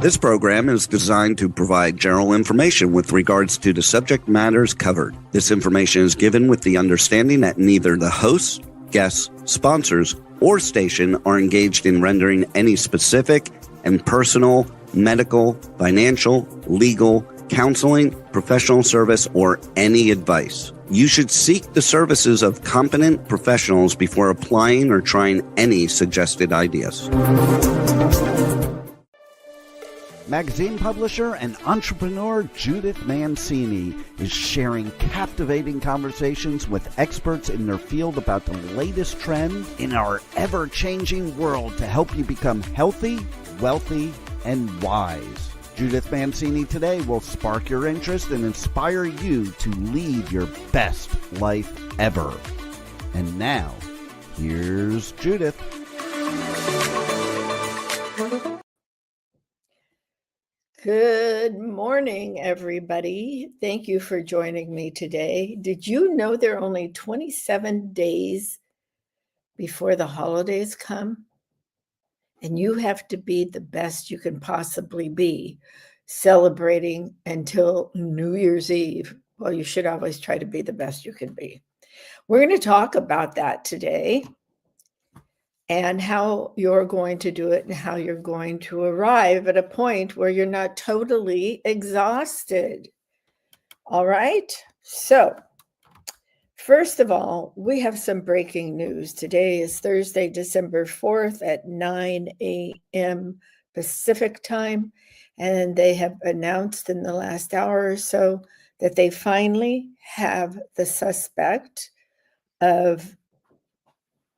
This program is designed to provide general information with regards to the subject matters covered. This information is given with the understanding that neither the hosts, guests, sponsors, or station are engaged in rendering any specific and personal, medical, financial, legal, counseling, professional service, or any advice. You should seek the services of competent professionals before applying or trying any suggested ideas. Magazine publisher and entrepreneur Judith Mancini is sharing captivating conversations with experts in their field about the latest trends in our ever-changing world to help you become healthy, wealthy, and wise. Judith Mancini today will spark your interest and inspire you to lead your best life ever. And now, here's Judith. Good morning, everybody. Thank you for joining me today. Did you know there are only 27 days before the holidays come? And you have to be the best you can possibly be, celebrating until New Year's Eve. Well, you should always try to be the best you can be. We're going to talk about that today and how you're going to do it and how you're going to arrive at a point where you're not totally exhausted. All right. So first of all, we have some breaking news. Today is Thursday, December 4th at 9 a.m. Pacific time. And they have announced in the last hour or so that they finally have the suspect of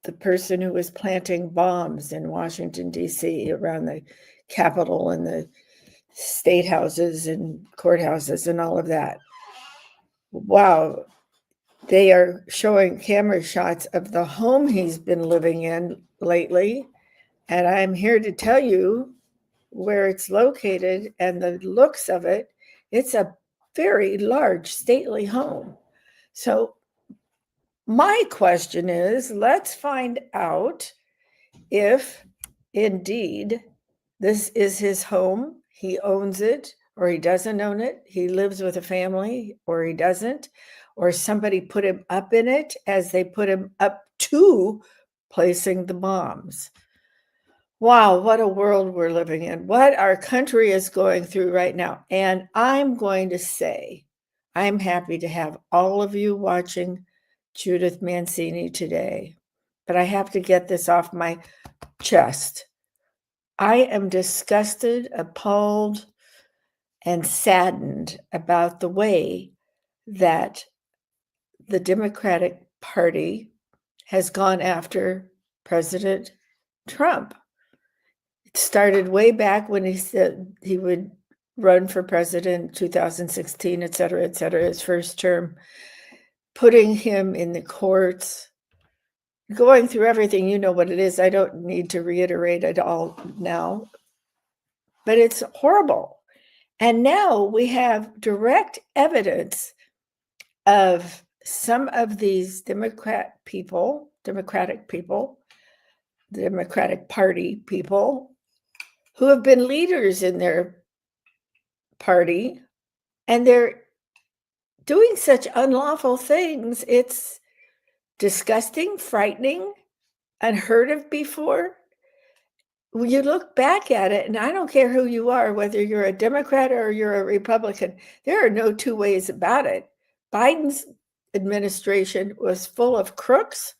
the person who was planting bombs in Washington, D.C., around the Capitol and the state houses and courthouses and all of that. Wow. They are showing camera shots of the home he's been living in lately. And I'm here to tell you where it's located and the looks of it. It's a very large, stately home. So my question is, let's find out if indeed this is his home, he owns it, or he doesn't own it, he lives with a family, or he doesn't, or somebody put him up in it as they put him up to placing the bombs. Wow, what a world we're living in, what our country is going through right now. And I'm going to say, I'm happy to have all of you watching Judith Mancini today, but I have to get this off my chest. I am disgusted, appalled, and saddened about the way that the Democratic Party has gone after President Trump. It started way back when he said he would run for president in 2016, et cetera, his first term, putting him in the courts, going through everything. You know what it is. I don't need to reiterate it all now, but it's horrible. And now we have direct evidence of some of these Democratic Party people who have been leaders in their party, and they're doing such unlawful things. It's disgusting, frightening, unheard of before. When you look back at it, and I don't care who you are, whether you're a Democrat or you're a Republican, there are no two ways about it. Biden's administration was full of crooks,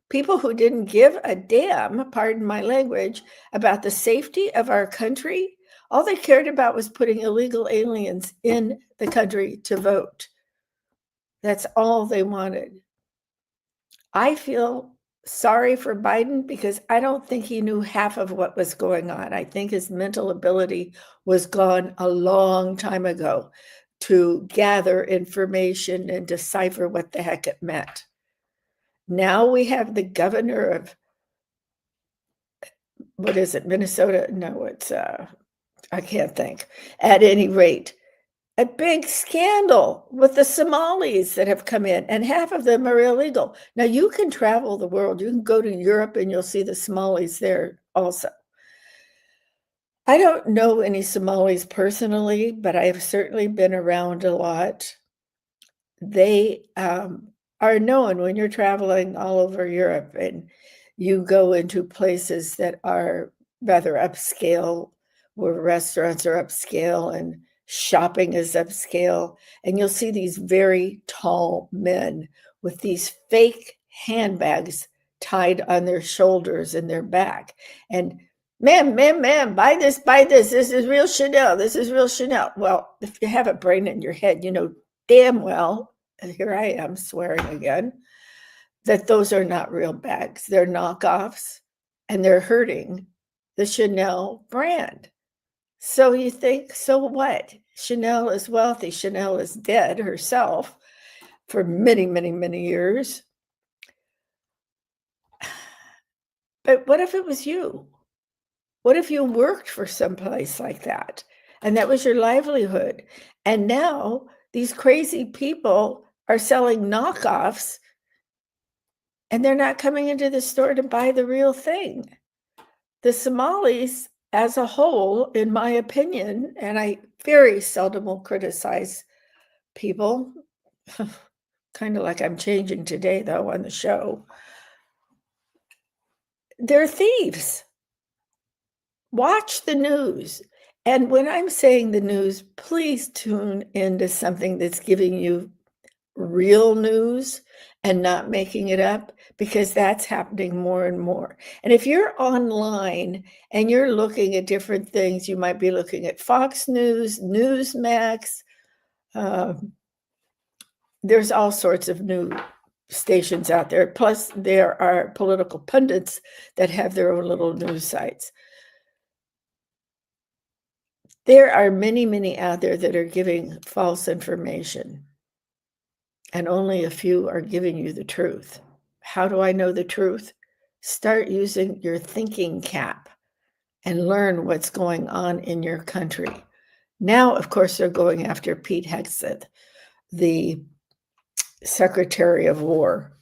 people who didn't give a damn, pardon my language, about the safety of our country. All they cared about was putting illegal aliens in the country to vote. That's all they wanted. I feel sorry for Biden because I don't think he knew half of what was going on. I think his mental ability was gone a long time ago to gather information and decipher what the heck it meant. Now we have the governor of, what is it, Minnesota? No, it's, I can't think. At any rate, a big scandal with the Somalis that have come in, and half of them are illegal. Now, you can travel the world. You can go to Europe and you'll see the Somalis there also. I don't know any Somalis personally, but I've certainly been around a lot. They are known when you're traveling all over Europe and you go into places that are rather upscale, where restaurants are upscale and shopping is upscale. And you'll see these very tall men with these fake handbags tied on their shoulders and their back. And ma'am, buy this, buy this. This is real Chanel. This is real Chanel. Well, if you have a brain in your head, you know damn well, and here I am swearing again, that those are not real bags. They're knockoffs and they're hurting the Chanel brand. So you think, so what? Chanel is wealthy. Chanel is dead herself for many, many, many years. But what if it was you? What if you worked for some place like that and that was your livelihood? And now these crazy people are selling knockoffs and they're not coming into the store to buy the real thing. The Somalis, as a whole, in my opinion, and I very seldom will criticize people, kind of like I'm changing today, though, on the show, they're thieves. Watch the news. And when I'm saying the news, please tune into something that's giving you real news and not making it up, because that's happening more and more. And if you're online and you're looking at different things, you might be looking at Fox News, Newsmax. There's all sorts of new stations out there. Plus, there are political pundits that have their own little news sites. There are many, many out there that are giving false information, and only a few are giving you the truth. How do I know the truth? Start using your thinking cap and learn what's going on in your country. Now, of course, they're going after Pete Hegseth, the Secretary of War.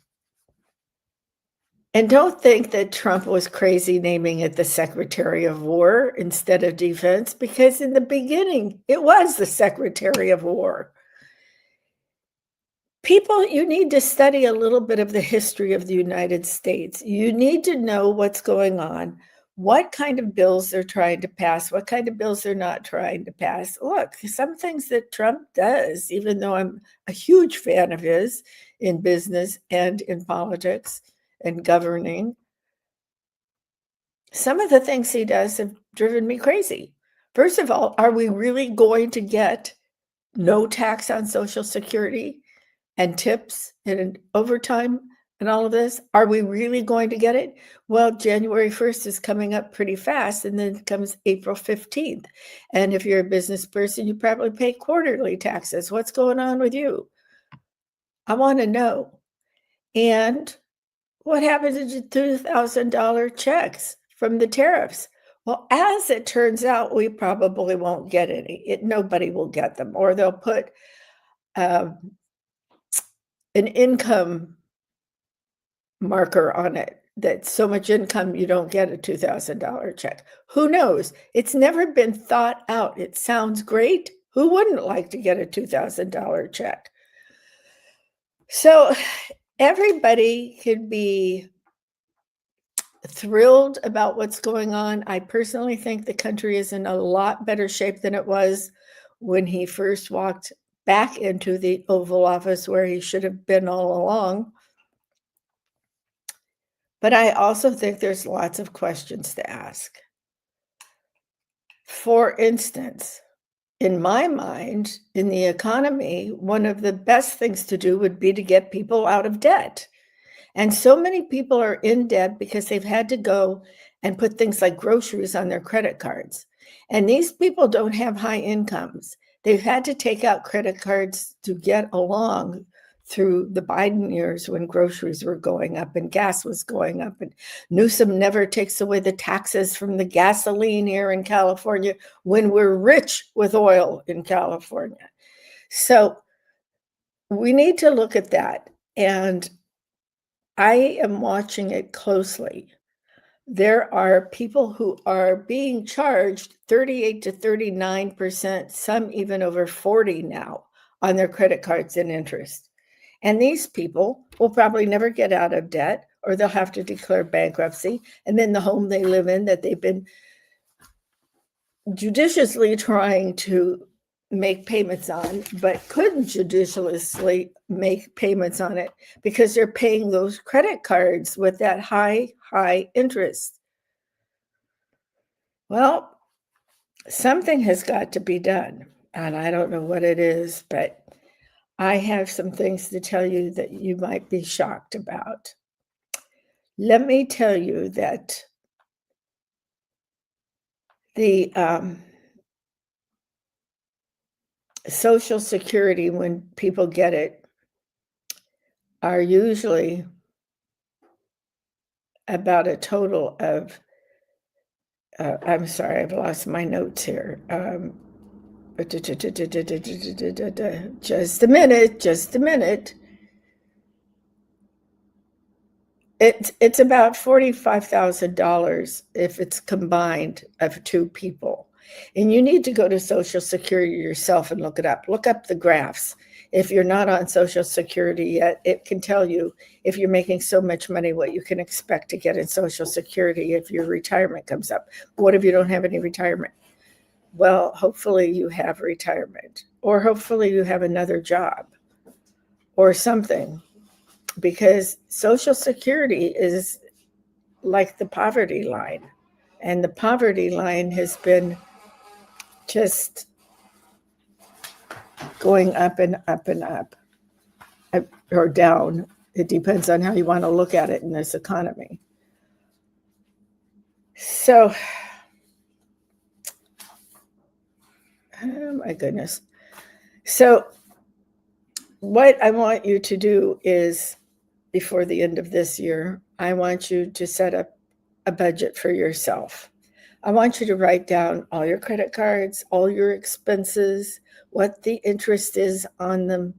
And don't think that Trump was crazy naming it the Secretary of War instead of Defense, because in the beginning, it was the Secretary of War. People, you need to study a little bit of the history of the United States. You need to know what's going on, what kind of bills they're trying to pass, what kind of bills they're not trying to pass. Look, some things that Trump does, even though I'm a huge fan of his in business and in politics and governing, some of the things he does have driven me crazy. First of all, are we really going to get no tax on Social Security and tips and overtime and all of this? Are we really going to get it? Well, January 1st is coming up pretty fast, and then comes April 15th. And if you're a business person, you probably pay quarterly taxes. What's going on with you? I want to know. And what happened to the $2,000 checks from the tariffs? Well, as it turns out, we probably won't get any. Nobody will get them, or they'll put an income marker on it, that so much income you don't get a $2,000 check. Who knows? It's never been thought out. It sounds great. Who wouldn't like to get a $2,000 check? So everybody could be thrilled about what's going on. I personally think the country is in a lot better shape than it was when he first walked back into the Oval Office, where he should have been all along. But I also think there's lots of questions to ask. For instance, in my mind, in the economy, one of the best things to do would be to get people out of debt. And so many people are in debt because they've had to go and put things like groceries on their credit cards. And these people don't have high incomes. They've had to take out credit cards to get along through the Biden years, when groceries were going up and gas was going up. And Newsom never takes away the taxes from the gasoline here in California, when we're rich with oil in California. So we need to look at that. And I am watching it closely. there are people who are being charged 38 to 39%, some even over 40 now on their credit cards in interest. And these people will probably never get out of debt, or they'll have to declare bankruptcy. And then the home they live in that they've been judiciously trying to make payments on, but couldn't judiciously make payments on it because they're paying those credit cards with that high interest. Well, something has got to be done, and I don't know what it is, but I have some things to tell you that you might be shocked about. Let me tell you that the Social Security, when people get it, are usually about a total of, I'm sorry, I've lost my notes here. Just a minute. It's about $45,000 if it's combined of two people. And you need to go to Social Security yourself and look it up. Look up the graphs. If you're not on Social Security yet, it can tell you if you're making so much money, what you can expect to get in Social Security if your retirement comes up. What if you don't have any retirement? Well, hopefully you have retirement, or hopefully you have another job or something, because Social Security is like the poverty line. And the poverty line has been just going up and up and up, or down. It depends on how you want to look at it in this economy. So, oh my goodness. So, what I want you to do is, before the end of this year, I want you to set up a budget for yourself. I want you to write down all your credit cards, all your expenses, what the interest is on them.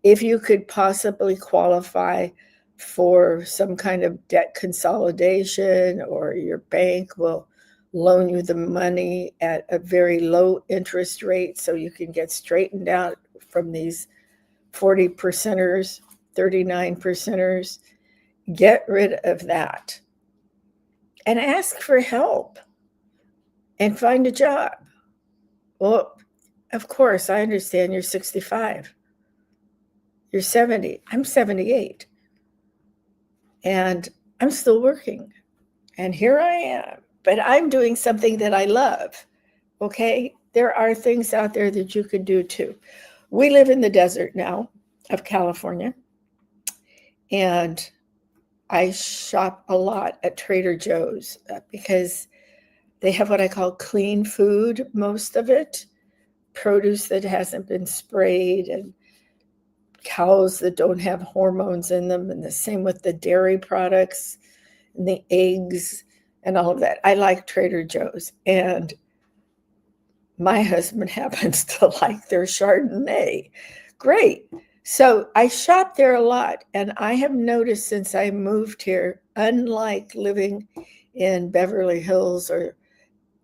If you could possibly qualify for some kind of debt consolidation, or your bank will loan you the money at a very low interest rate so you can get straightened out from these 40 percenters, 39 percenters. Get rid of that and ask for help and find a job. Well, of course, I understand you're 65. You're 70. I'm 78. And I'm still working. And here I am. But I'm doing something that I love. Okay? There are things out there that you could do too. We live in the desert now of California. And I shop a lot at Trader Joe's because they have what I call clean food, most of it, produce that hasn't been sprayed, and cows that don't have hormones in them, and the same with the dairy products and the eggs and all of that. I like Trader Joe's, and my husband happens to like their Chardonnay. Great. So I shop there a lot, and I have noticed since I moved here, unlike living in Beverly Hills or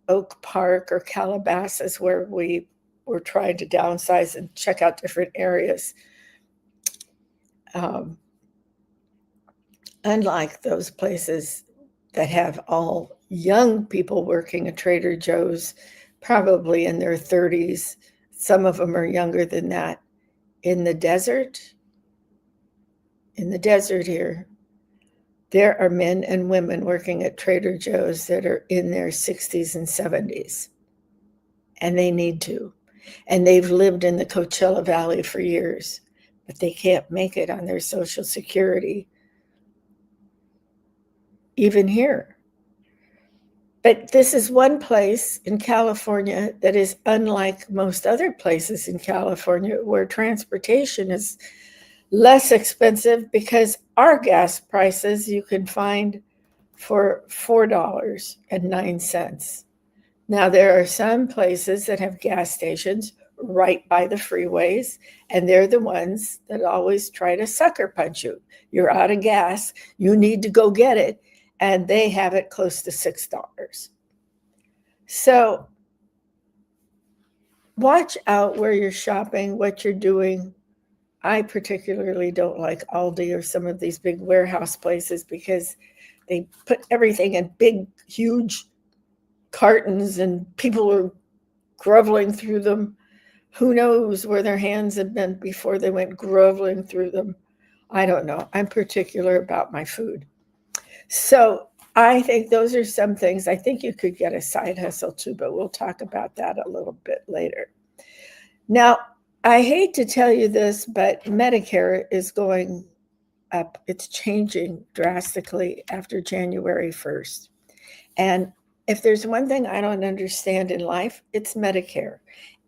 Oak Park or Calabasas, where we were trying to downsize and check out different areas, unlike those places that have all young people working at Trader Joe's, probably in their 30s, some of them are younger than that. In the desert here, there are men and women working at Trader Joe's that are in their 60s and 70s, and they need to. And they've lived in the Coachella Valley for years, but they can't make it on their Social Security, even here. But this is one place in California that is unlike most other places in California, where transportation is less expensive, because our gas prices you can find for $4.09. Now, there are some places that have gas stations right by the freeways, and they're the ones that always try to sucker punch you. You're out of gas, you need to go get it, and they have it close to $6. So watch out where you're shopping, what you're doing. I particularly don't like Aldi or some of these big warehouse places because they put everything in big, huge cartons and people are groveling through them. Who knows where their hands have been before they went groveling through them? I don't know. I'm particular about my food. So I think those are some things. I think you could get a side hustle too, but we'll talk about that a little bit later. Now, I hate to tell you this, but Medicare is going up. It's changing drastically after January 1st. And if there's one thing I don't understand in life, it's Medicare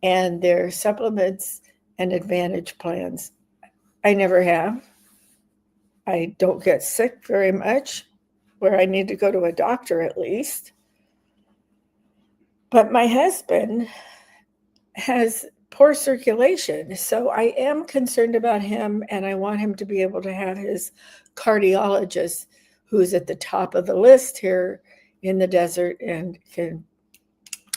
and their supplements and advantage plans. I never have. I don't get sick very much, where I need to go to a doctor at least. But my husband has poor circulation, so I am concerned about him, and I want him to be able to have his cardiologist, who's at the top of the list here in the desert and can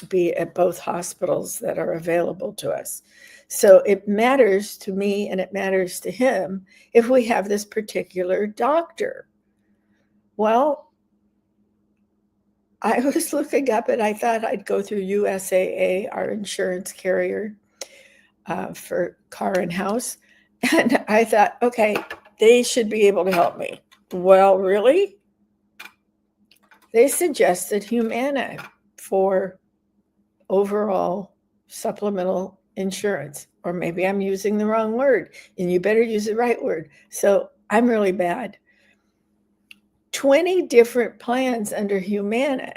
be at both hospitals that are available to us. So it matters to me and it matters to him if we have this particular doctor. Well, I was looking up and I thought I'd go through USAA, our insurance carrier for car and house. And I thought, okay, they should be able to help me. Well, really? They suggested Humana for overall supplemental insurance, or maybe I'm using the wrong word, and you better use the right word. So I'm really bad. 20 different plans under Humana.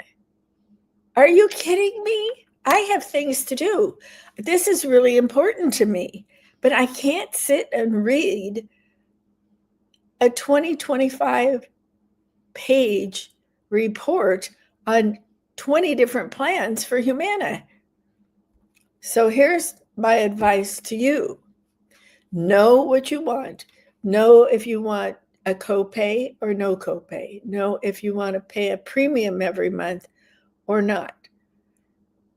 Are you kidding me? I have things to do. This is really important to me, but I can't sit and read a 25 page report on 20 different plans for Humana. So here's my advice to you. Know what you want. Know if you want a copay or no copay. Know if you want to pay a premium every month or not.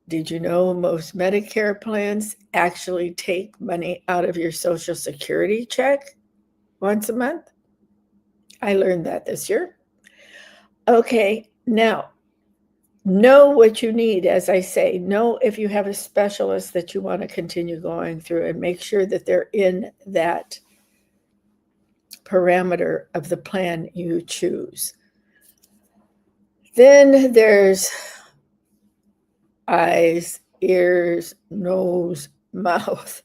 Did you know most Medicare plans actually take money out of your Social Security check once a month? I learned that this year. Okay, now, know what you need. As I say, know if you have a specialist that you want to continue going through, and make sure that they're in that parameter of the plan you choose. Then there's eyes, ears, nose, mouth.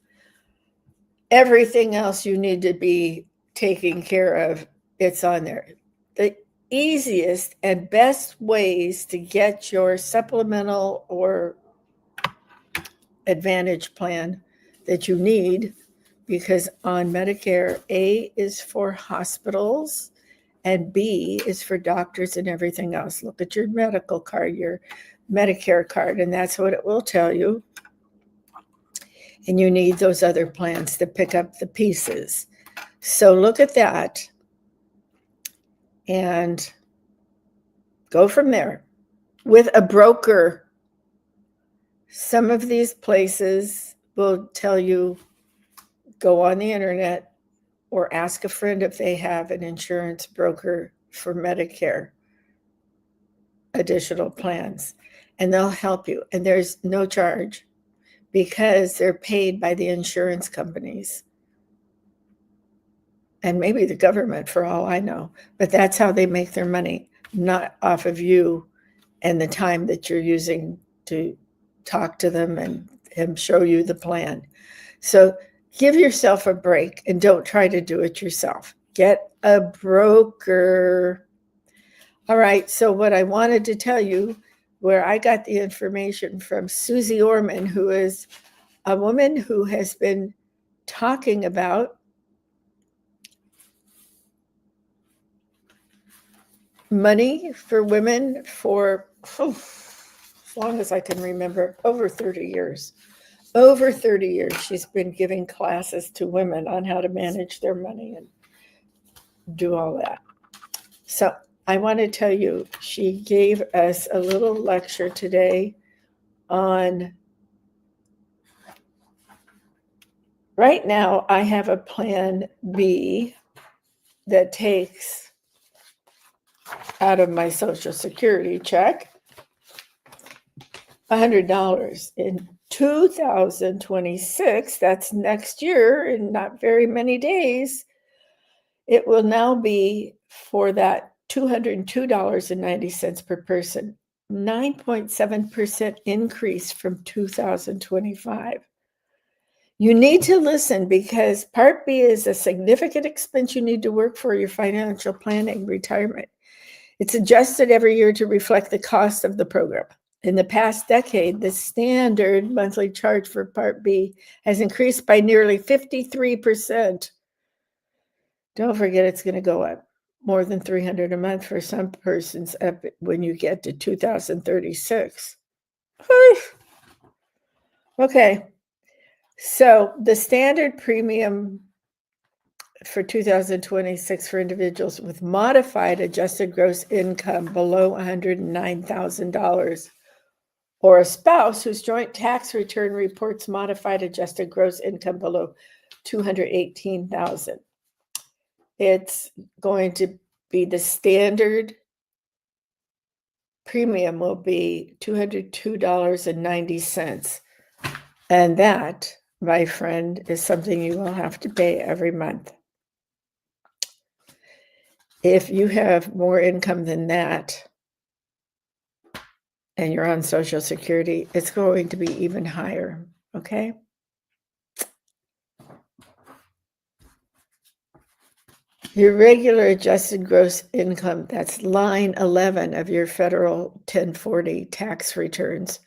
Everything else you need to be taking care of, it's on there. The easiest and best ways to get your supplemental or advantage plan that you need, because on Medicare, A is for hospitals and B is for doctors and everything else. Look at your medical card, your Medicare card, and that's what it will tell you. And you need those other plans to pick up the pieces. So look at that and go from there with a broker. Some of these places will tell you, go on the internet or ask a friend if they have an insurance broker for Medicare additional plans, and they'll help you. And there's no charge because they're paid by the insurance companies and maybe the government, for all I know. But that's how they make their money, not off of you and the time that you're using to talk to them and show you the plan. So give yourself a break and don't try to do it yourself. Get a broker. All right, so what I wanted to tell you, where I got the information from Susie Orman, who is a woman who has been talking about money for women for, as long as I can remember, over 30 years. Over 30 years, she's been giving classes to women on how to manage their money and do all that. So I want to tell you, she gave us a little lecture today on, right now, I have a plan B that takes out of my Social Security check $100 in 2026. That's next year, in not very many days. It will now be for that $202.90 per person, 9.7% increase from 2025. You need to listen because Part B is a significant expense you need to work for your financial planning retirement. It's adjusted every year to reflect the cost of the program. In the past decade, the standard monthly charge for Part B has increased by nearly 53%. Don't forget it's going to go up more than $300 a month for some persons up when you get to 2036. Okay, so the standard premium for 2026 for individuals with modified adjusted gross income below $109,000 or a spouse whose joint tax return reports modified adjusted gross income below $218,000. It's going to be the standard premium will be $202.90. And that, my friend, is something you will have to pay every month. If you have more income than that and you're on Social Security, it's going to be even higher, okay? Your regular adjusted gross income, that's line 11 of your federal 1040 tax returns.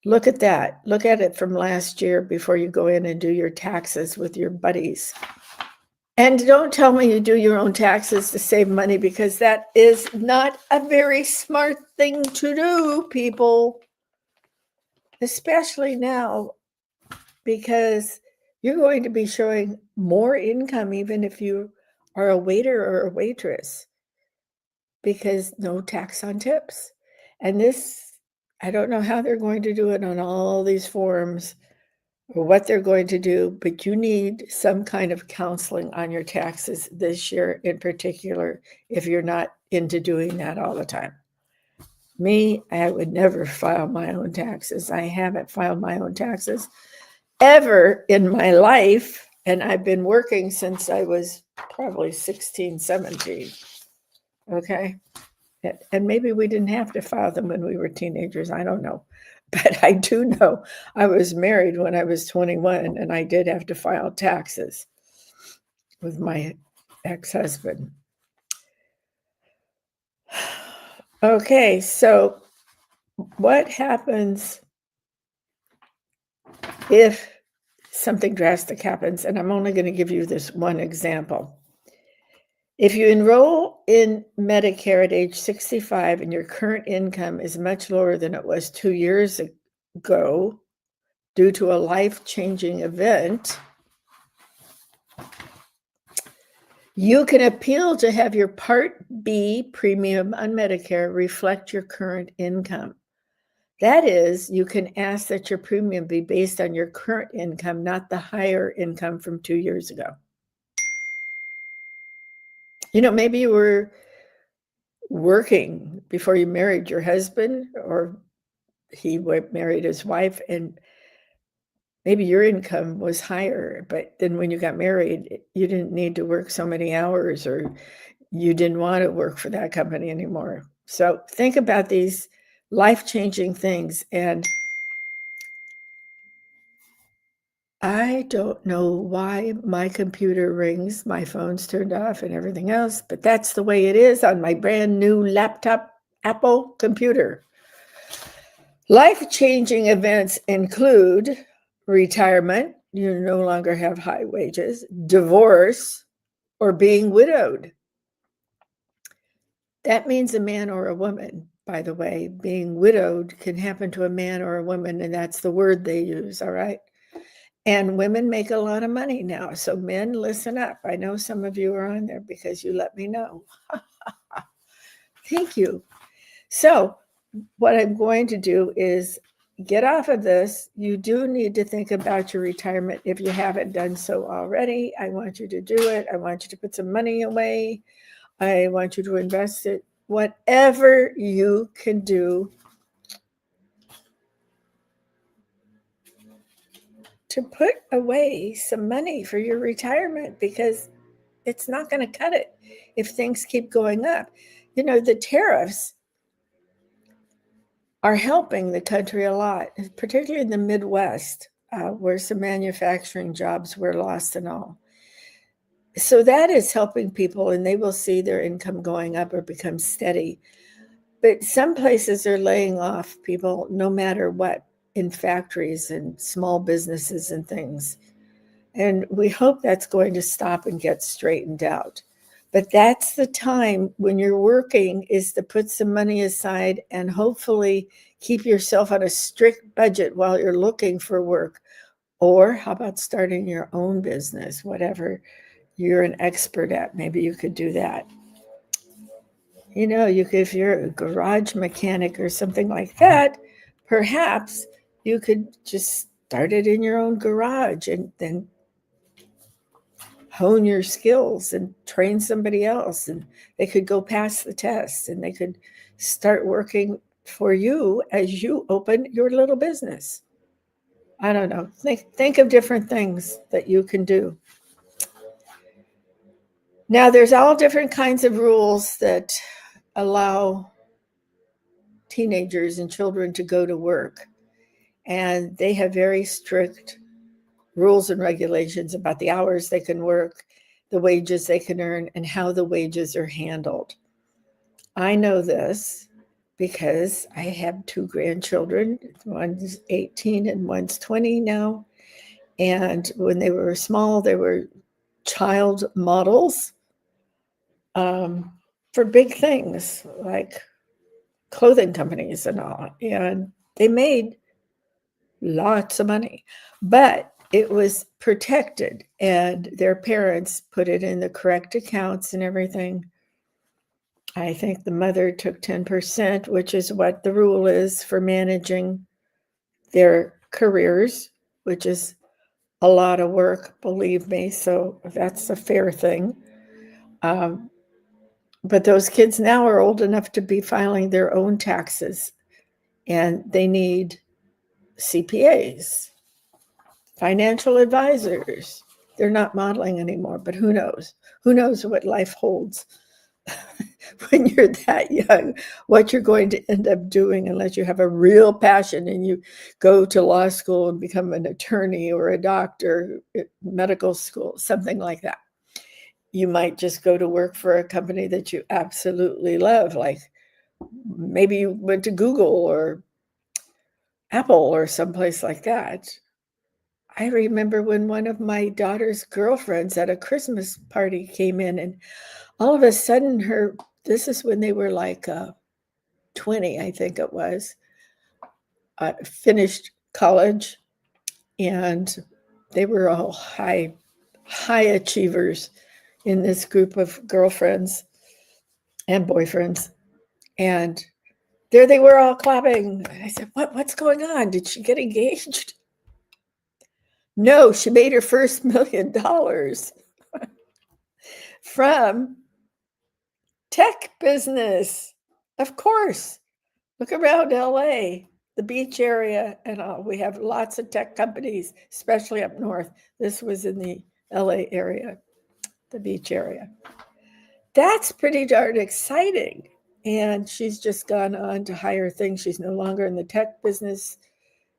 Look at that. Look at it from last year before you go in and do your taxes with your buddies. And don't tell me you do your own taxes to save money, because that is not a very smart thing to do, people. Especially now, because you're going to be showing more income even if you are a waiter or a waitress, because no tax on tips. And this, I don't know how they're going to do it on all these forms or what they're going to do, but you need some kind of counseling on your taxes this year in particular if you're not into doing that all the time. Me, I would never file my own taxes. I haven't filed my own taxes ever in my life, and I've been working since I was probably 16, 17. Okay? And maybe we didn't have to file them when we were teenagers. I don't know. But I do know I was married when I was 21, and I did have to file taxes with my ex-husband. Okay, so what happens if something drastic happens? And I'm only going to give you this one example. If you enroll in Medicare at age 65 and your current income is much lower than it was 2 years ago due to a life-changing event, you can appeal to have your Part B premium on Medicare reflect your current income. That is, you can ask that your premium be based on your current income, not the higher income from 2 years ago. You know, maybe you were working before you married your husband, or he married his wife, and maybe your income was higher, but then when you got married, you didn't need to work so many hours, or you didn't want to work for that company anymore. So think about these life-changing things. And I don't know why my computer rings, my phone's turned off and everything else, but that's the way it is on my brand new laptop Apple computer. Life-changing events include retirement, you no longer have high wages, divorce, or being widowed. That means a man or a woman, by the way. Being widowed can happen to a man or a woman, and that's the word they use, all right? And women make a lot of money now. So men, listen up. I know some of you are on there because you let me know. Thank you. So what I'm going to do is get off of this. You do need to think about your retirement if you haven't done so already. I want you to do it. I want you to put some money away. I want you to invest it. Whatever you can do to put away some money for your retirement, because it's not going to cut it if things keep going up. You know, the tariffs are helping the country a lot, particularly in the Midwest, where some manufacturing jobs were lost and all. So that is helping people, and they will see their income going up or become steady. But some places are laying off people no matter what, in factories and small businesses and things. And we hope that's going to stop and get straightened out. But that's the time when you're working, is to put some money aside and hopefully keep yourself on a strict budget while you're looking for work. Or how about starting your own business, whatever you're an expert at? Maybe you could do that. You know, you could, if you're a garage mechanic or something like that, perhaps you could just start it in your own garage and then hone your skills and train somebody else, and they could go pass the test and they could start working for you as you open your little business. I don't know. Think of different things that you can do. Now, there's all different kinds of rules that allow teenagers and children to go to work, and they have very strict rules and regulations about the hours they can work, the wages they can earn, and how the wages are handled. I know this because I have two grandchildren. One's 18 and one's 20 now. And when they were small, they were child models for big things like clothing companies and all. And they made lots of money, but it was protected, and their parents put it in the correct accounts and everything. I think the mother took 10%, which is what the rule is for managing their careers, which is a lot of work, believe me. So that's a fair thing. But those kids now are old enough to be filing their own taxes, and they need CPAs, financial advisors. They're not modeling anymore, but who knows? Who knows what life holds when you're that young, what you're going to end up doing, unless you have a real passion and you go to law school and become an attorney or a doctor, medical school, something like that. You might just go to work for a company that you absolutely love, like maybe you went to Google or Apple or someplace like that. I remember when one of my daughter's girlfriends at a Christmas party came in, and all of a sudden this is when they were like 20, I think it was, finished college, and they were all high achievers in this group of girlfriends and boyfriends. And there they were all clapping. I said, what's going on? Did she get engaged? No, she made her first $1 million from tech business. Of course. Look around LA, the beach area and all. We have lots of tech companies, especially up north. This was in the LA area, the beach area. That's pretty darn exciting. And she's just gone on to higher things. She's no longer in the tech business.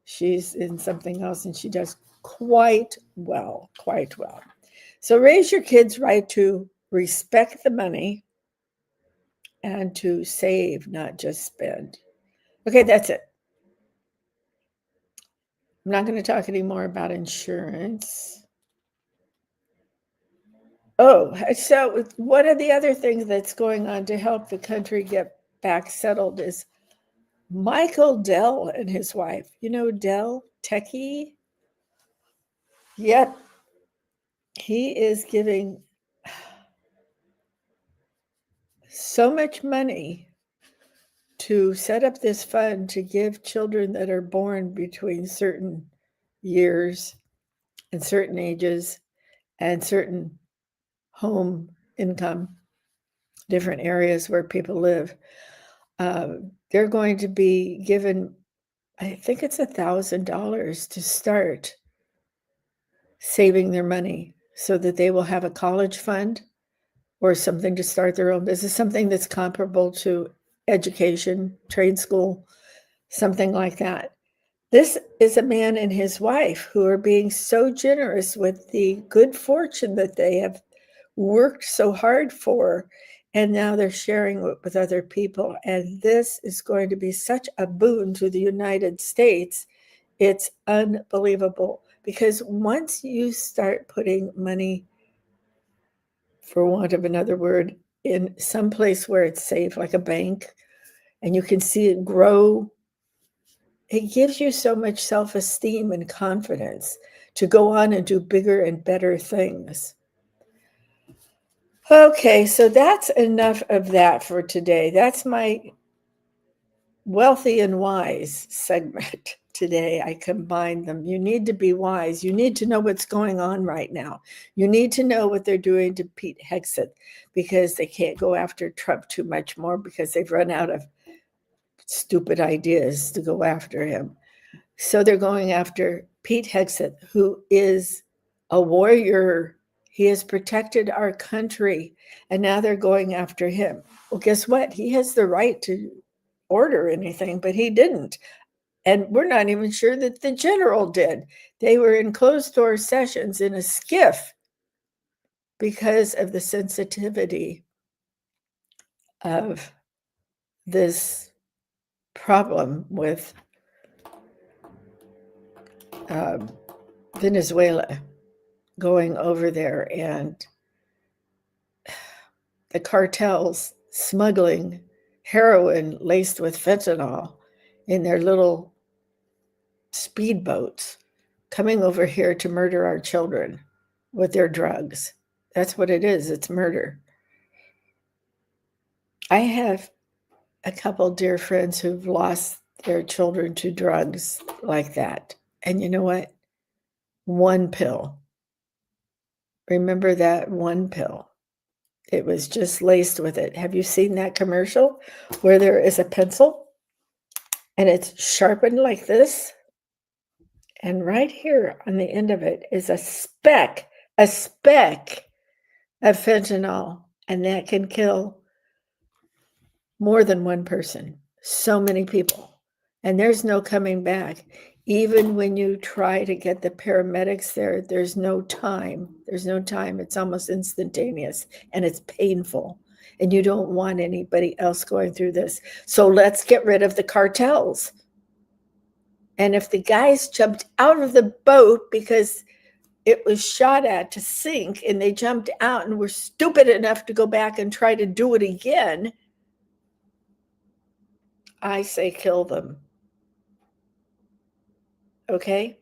She's in something else, and she does quite well. So raise your kids right to respect the money and to save, not just spend. Okay, that's it. I'm not going to talk anymore about insurance. Oh, so one of the other things that's going on to help the country get back settled is Michael Dell and his wife. You know Dell, techie? Yep. He is giving so much money to set up this fund to give children that are born between certain years and certain ages and certain home income, different areas where people live. They're going to be given, I think it's $1,000 to start saving their money so that they will have a college fund or something to start their own business, something that's comparable to education, trade school, something like that. This is a man and his wife who are being so generous with the good fortune that they have worked so hard for, and now they're sharing it with other people. And this is going to be such a boon to the United States. It's unbelievable, because once you start putting money, for want of another word, in some place where it's safe, like a bank, and you can see it grow, it gives you so much self-esteem and confidence to go on and do bigger and better things. Okay, so that's enough of that for today. That's my wealthy and wise segment today. I combined them. You need to be wise. You need to know what's going on right now. You need to know what they're doing to Pete Hegseth, because they can't go after Trump too much more because they've run out of stupid ideas to go after him. So they're going after Pete Hegseth, who is a warrior. He has protected our country, and now they're going after him. Well, guess what? He has the right to order anything, but he didn't. And we're not even sure that the general did. They were in closed-door sessions in a skiff because of the sensitivity of this problem with Venezuela going over there, and the cartels smuggling heroin laced with fentanyl in their little speedboats coming over here to murder our children with their drugs. That's what it is. It's murder. I have a couple dear friends who've lost their children to drugs like that. And you know what? One pill. Remember that one pill. It was just laced with it. Have you seen that commercial where there is a pencil and it's sharpened like this? And right here on the end of it is a speck of fentanyl. And that can kill more than one person, so many people. And there's no coming back. Even when you try to get the paramedics there, there's no time. There's no time. It's almost instantaneous, and it's painful. And you don't want anybody else going through this. So let's get rid of the cartels. And if the guys jumped out of the boat because it was shot at to sink, and they jumped out and were stupid enough to go back and try to do it again, I say kill them. Okay?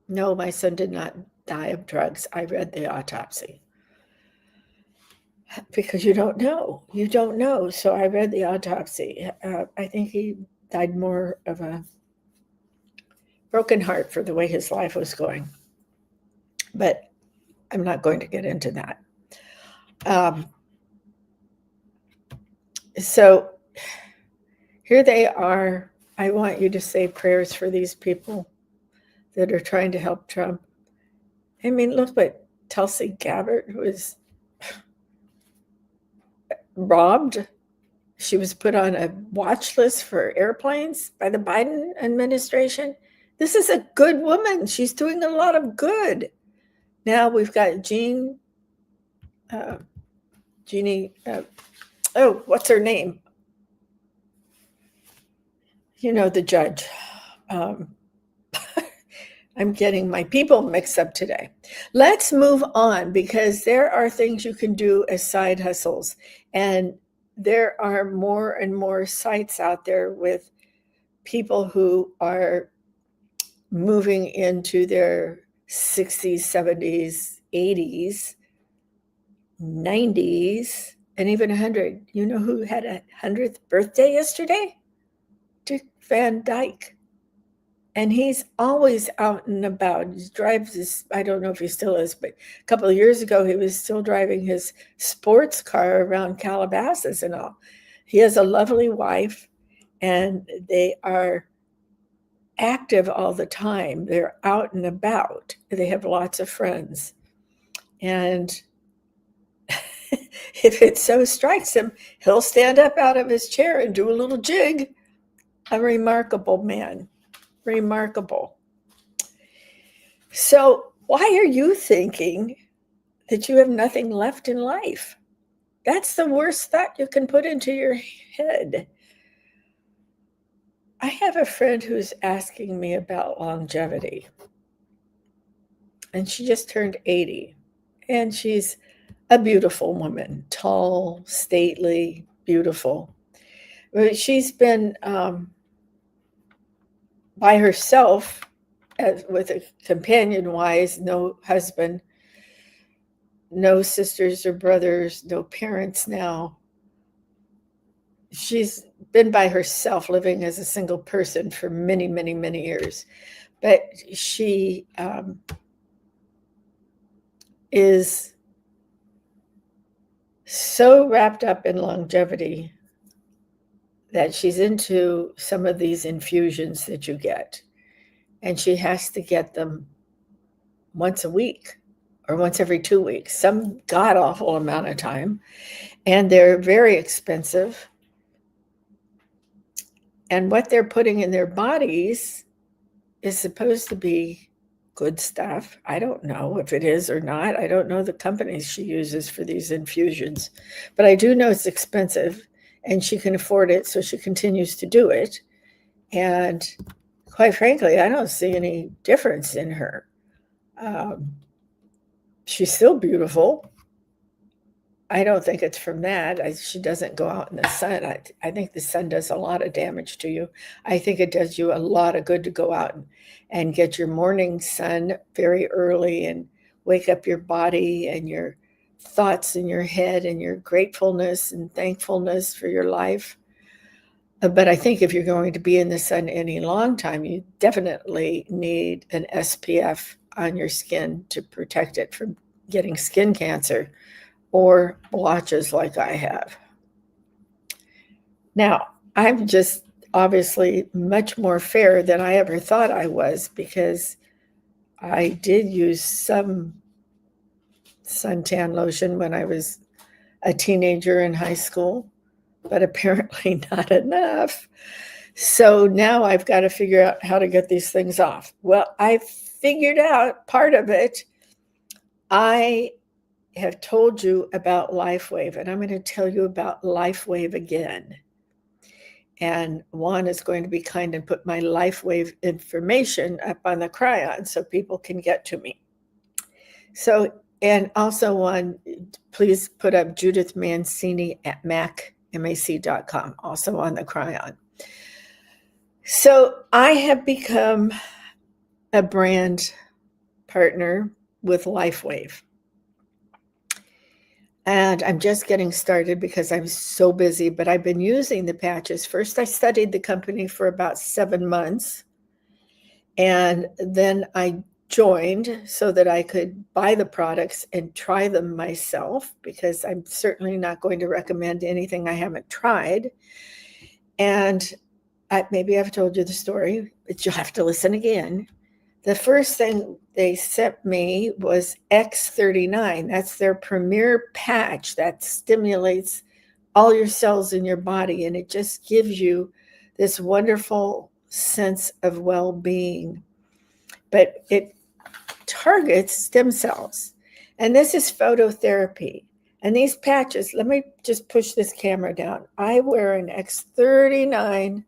No, my son did not die of drugs. I read the autopsy. Because you don't know. You don't know. So I read the autopsy. I think he died more of a broken heart for the way his life was going. But I'm not going to get into that. So here they are. I want you to say prayers for these people that are trying to help Trump. I mean, look what Tulsi Gabbard was robbed. She was put on a watch list for airplanes by the Biden administration. This is a good woman. She's doing a lot of good. Now we've got Jeannie, what's her name? You know, the judge. I'm getting my people mixed up today. Let's move on, because there are things you can do as side hustles. And there are more and more sites out there with people who are moving into their 60s, 70s, 80s, 90s, and even 100. You know who had a 100th birthday yesterday? Dick Van Dyke. And he's always out and about. He drives this, I don't know if he still is, but a couple of years ago, he was still driving his sports car around Calabasas and all. He has a lovely wife, and they are active all the time. They're out and about. They have lots of friends. And if it so strikes him, he'll stand up out of his chair and do a little jig. A remarkable man. Remarkable. So why are you thinking that you have nothing left in life? That's the worst thought you can put into your head. I have a friend who's asking me about longevity. And she just turned 80. And she's a beautiful woman, tall, stately, beautiful. But she's been by herself with a companion-wise, no husband, no sisters or brothers, no parents now. She's been by herself, living as a single person for many, many, many years. But she is so wrapped up in longevity that she's into some of these infusions that you get. And she has to get them once a week or once every 2 weeks, some god-awful amount of time. And they're very expensive. And what they're putting in their bodies is supposed to be good stuff. I don't know if it is or not. I don't know the companies she uses for these infusions. But I do know it's expensive, and she can afford it, so she continues to do it. And quite frankly, I don't see any difference in her. She's still beautiful. I don't think it's from that. She doesn't go out in the sun. I think the sun does a lot of damage to you. I think it does you a lot of good to go out and get your morning sun very early and wake up your body and your thoughts in your head and your gratefulness and thankfulness for your life. But I think if you're going to be in the sun any long time, you definitely need an SPF on your skin to protect it from getting skin cancer or blotches like I have. Now, I'm just obviously much more fair than I ever thought I was, because I did use some suntan lotion when I was a teenager in high school, but apparently not enough. So now I've got to figure out how to get these things off. Well, I figured out part of it. I have told you about LifeWave, and I'm going to tell you about LifeWave again. And Juan is going to be kind and put my LifeWave information up on the Cryon so people can get to me. So, and also Juan, please put up Judith Mancini at mac.com, also on the Cryon. So I have become a brand partner with LifeWave. And I'm just getting started because I'm so busy, but I've been using the patches. First, I studied the company for about 7 months, and then I joined so that I could buy the products and try them myself, because I'm certainly not going to recommend anything I haven't tried. And maybe I've told you the story, but you'll have to listen again. The first thing they sent me was X39. That's their premier patch that stimulates all your cells in your body, and it just gives you this wonderful sense of well-being. But it targets stem cells, and this is phototherapy. And these patches, let me just push this camera down. I wear an X39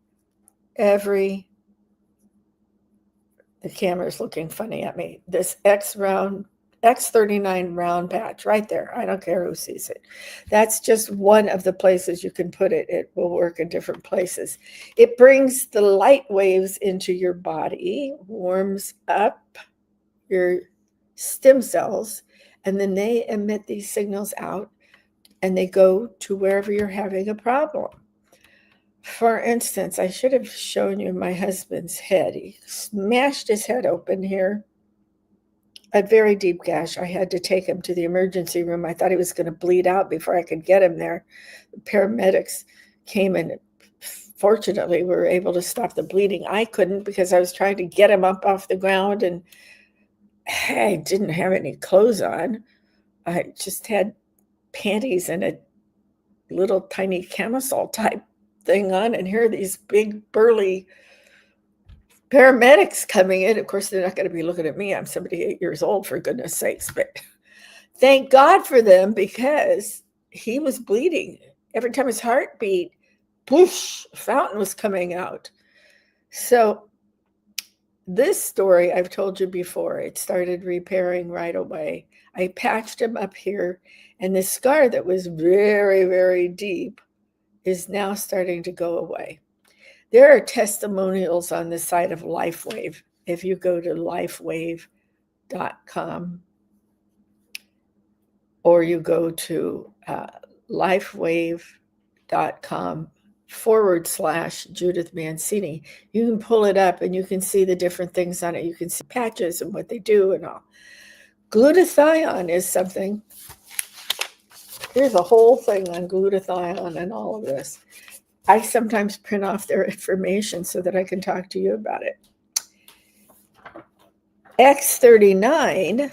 every. The camera's looking funny at me. This X39 round patch right there. I don't care who sees it. That's just one of the places you can put it. It will work in different places. It brings the light waves into your body, warms up your stem cells, and then they emit these signals out and they go to wherever you're having a problem. For instance, I should have shown you my husband's head. He smashed his head open here, a very deep gash. I had to take him to the emergency room. I thought he was going to bleed out before I could get him there. The paramedics came and fortunately were able to stop the bleeding. I couldn't because I was trying to get him up off the ground, and I didn't have any clothes on. I just had panties and a little tiny camisole type thing on, and here are these big burly paramedics coming in. Of course, they're not going to be looking at me. I'm 78 years old, for goodness sakes, but thank God for them, because he was bleeding. Every time his heart beat, whoosh, a fountain was coming out. So this story I've told you before. It started repairing right away. I patched him up here, and the scar that was very, very deep is now starting to go away. There are testimonials on the site of LifeWave. If you go to lifewave.com, or you go to lifewave.com/Judith Mancini, you can pull it up and you can see the different things on it. You can see patches and what they do and all. Glutathione is something. Here's a whole thing on glutathione and all of this. I sometimes print off their information so that I can talk to you about it. X39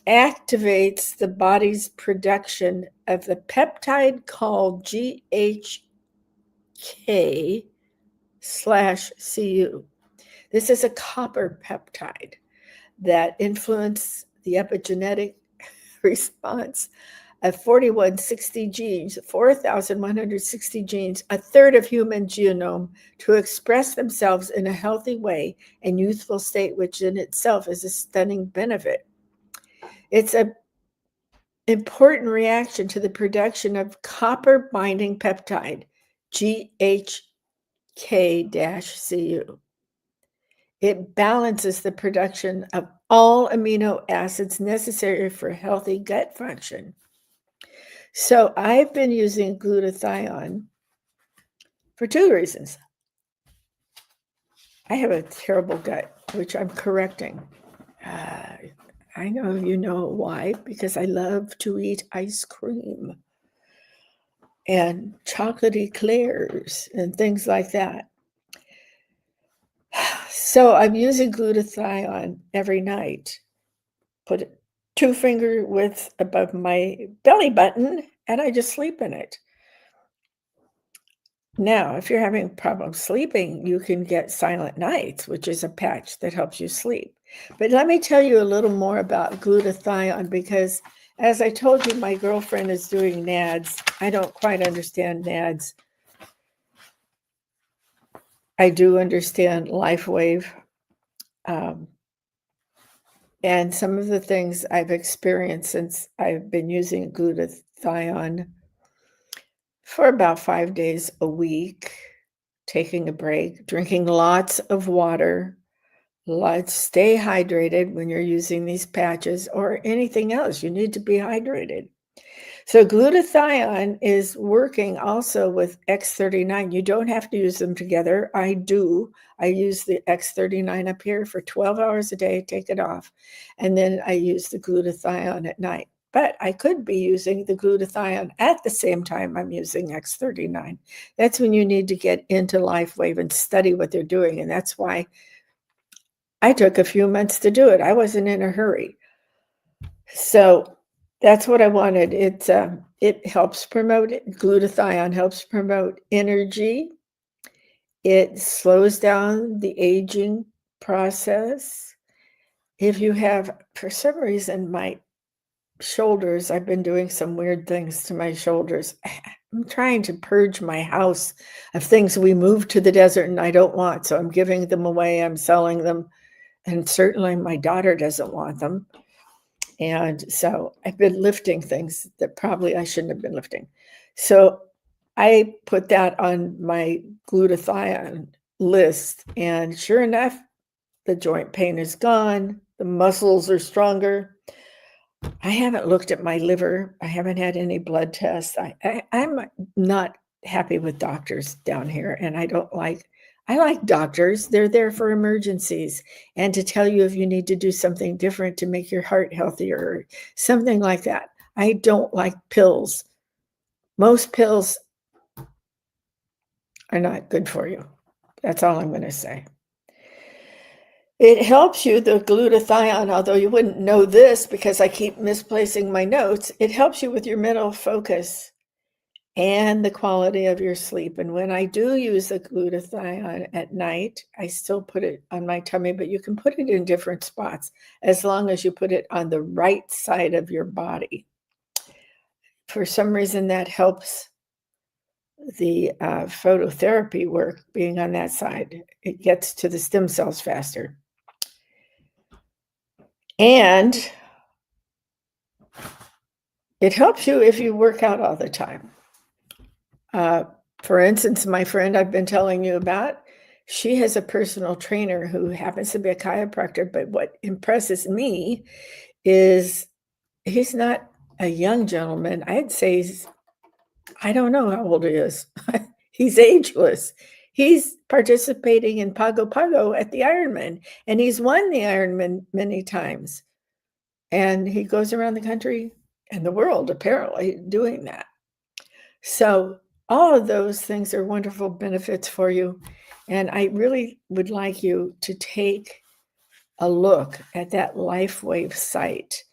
activates the body's production of the peptide called GHK/Cu. This is a copper peptide that influences the epigenetic response of 4160 genes, 4,160 genes, a third of human genome, to express themselves in a healthy way and youthful state, which in itself is a stunning benefit. It's an important reaction to the production of copper binding peptide, GHK-Cu. It balances the production of all amino acids necessary for healthy gut function. So I've been using glutathione for two reasons. I have a terrible gut, which I'm correcting. I know you know why, because I love to eat ice cream and chocolate eclairs and things like that. So I'm using glutathione every night. Put it 2-finger width above my belly button, and I just sleep in it. Now, if you're having problems sleeping, you can get Silent Nights, which is a patch that helps you sleep. But let me tell you a little more about glutathione, because as I told you, my girlfriend is doing NADs. I don't quite understand NADs. I do understand LifeWave. And some of the things I've experienced since I've been using glutathione for about 5 days a week, taking a break, drinking lots of water. Let's stay hydrated when you're using these patches or anything else. You need to be hydrated. So glutathione is working also with X39. You don't have to use them together. I do. I use the X39 up here for 12 hours a day, take it off, and then I use the glutathione at night. But I could be using the glutathione at the same time I'm using X39. That's when you need to get into LifeWave and study what they're doing. And that's why I took a few months to do it. I wasn't in a hurry. So that's what I wanted. It helps promote it. Glutathione helps promote energy. It slows down the aging process. If you have, for some reason, my shoulders, I've been doing some weird things to my shoulders. I'm trying to purge my house of things we moved to the desert and I don't want. So I'm giving them away. I'm selling them. And certainly my daughter doesn't want them. And so I've been lifting things that probably I shouldn't have been lifting. So I put that on my glutathione list. And sure enough, the joint pain is gone. The muscles are stronger. I haven't looked at my liver. I haven't had any blood tests. I'm not happy with doctors down here, and I like doctors. They're there for emergencies and to tell you if you need to do something different to make your heart healthier or something like that. I don't like pills. Most pills are not good for you. That's all I'm going to say. It helps you, the glutathione, although you wouldn't know this because I keep misplacing my notes, it helps you with your mental focus and the quality of your sleep. And when I do use the glutathione at night, I still put it on my tummy, but you can put it in different spots as long as you put it on the right side of your body. For some reason, that helps the phototherapy work being on that side. It gets to the stem cells faster. And it helps you if you work out all the time. For instance, my friend I've been telling you about, she has a personal trainer who happens to be a chiropractor, but what impresses me is he's not a young gentleman. I'd say I don't know how old he is. He's ageless. He's participating in Pago Pago at the Ironman, and he's won the Ironman many times. And he goes around the country and the world, apparently, doing that. So all of those things are wonderful benefits for you. And I really would like you to take a look at that LifeWave site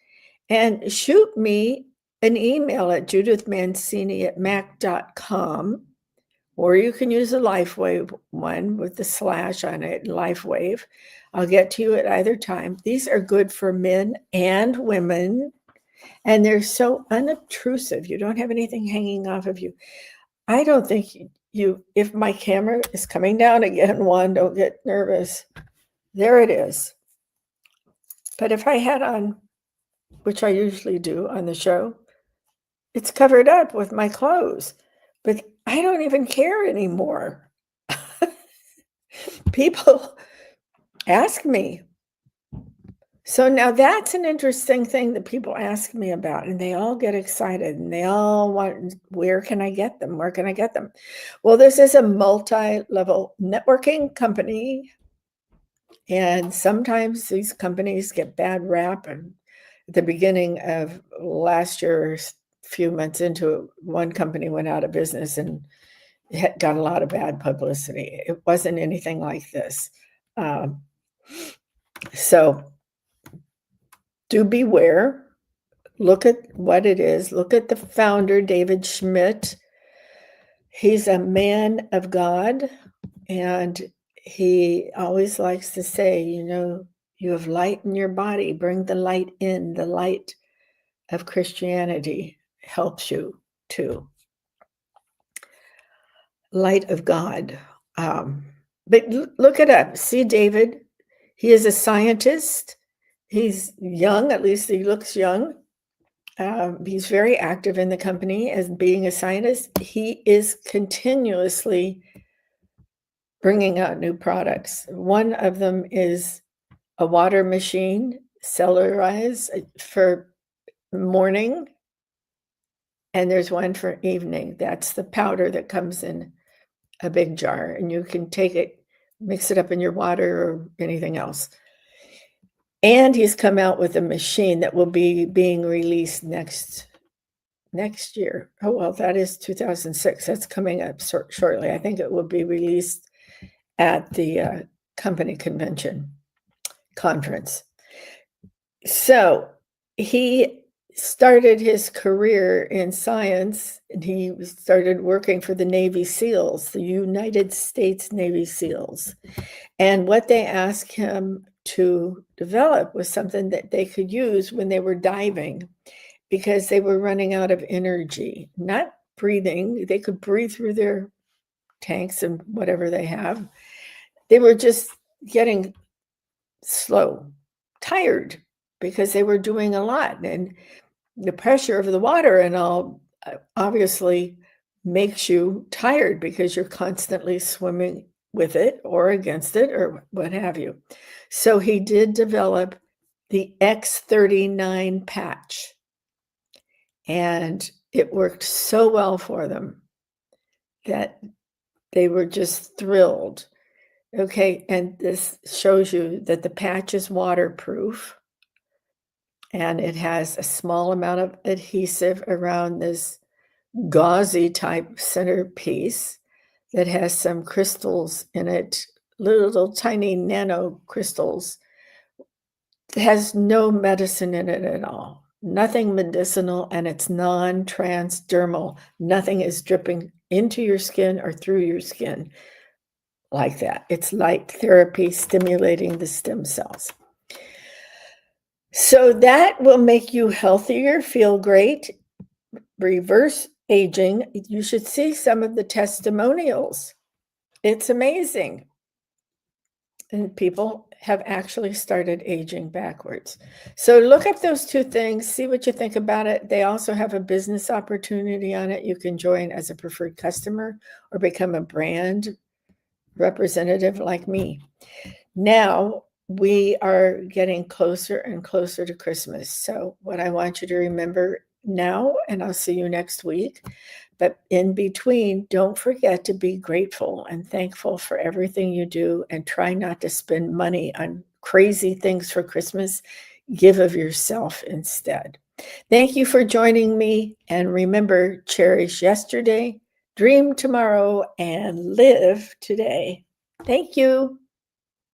and shoot me an email at judithmancini@mac.com, or you can use a LifeWave one with the slash on it, LifeWave. I'll get to you at either time. These are good for men and women, and they're so unobtrusive. You don't have anything hanging off of you. I don't think if my camera is coming down again, Juan, don't get nervous. There it is. But if I had on, which I usually do on the show, it's covered up with my clothes. But I don't even care anymore. People ask me. So now that's an interesting thing that people ask me about, and they all get excited and they all want, where can I get them? Where can I get them? Well, this is a multi-level networking company, and sometimes these companies get bad rap. And at the beginning of last year, a few months into it, one company went out of business and it got a lot of bad publicity. It wasn't anything like this. So do beware. Look at what it is. Look at the founder, David Schmidt. He's a man of God, and he always likes to say, you have light in your body. Bring the light in. The light of Christianity helps you too. Light of God. But look it up. See David. He is a scientist. He's young, at least he looks young. He's very active in the company as being a scientist. He is continuously bringing out new products. One of them is a water machine, cellularized for morning, and there's one for evening. That's the powder that comes in a big jar, and you can take it, mix it up in your water or anything else. And he's come out with a machine that will be being released next year. Oh, well, that is 2006. That's coming up shortly. I think it will be released at the company convention conference. So he started his career in science, and he started working for the Navy SEALs, the United States Navy SEALs. And what they asked him to develop was something that they could use when they were diving, because they were running out of energy, not breathing. They could breathe through their tanks and whatever they have. They were just getting slow, tired, because they were doing a lot. And the pressure of the water and all obviously makes you tired because you're constantly swimming with it or against it or what have you. So he did develop the X39 patch. And it worked so well for them that they were just thrilled. Okay, and this shows you that the patch is waterproof and it has a small amount of adhesive around this gauzy type centerpiece that has some crystals in it, little tiny nano crystals. It has no medicine in it at all, nothing medicinal, and it's non-transdermal. Nothing is dripping into your skin or through your skin like that. It's light therapy stimulating the stem cells. So that will make you healthier, feel great, reverse aging. You should see some of the testimonials. It's amazing. And people have actually started aging backwards. So look up those two things, see what you think about it. They also have a business opportunity on it. You can join as a preferred customer or become a brand representative like me. Now we are getting closer and closer to Christmas. So what I want you to remember now, and I'll see you next week, but in between, don't forget to be grateful and thankful for everything you do, and try not to spend money on crazy things for Christmas. Give of yourself instead. Thank you for joining me, and remember, cherish yesterday, dream tomorrow, and live today. Thank you.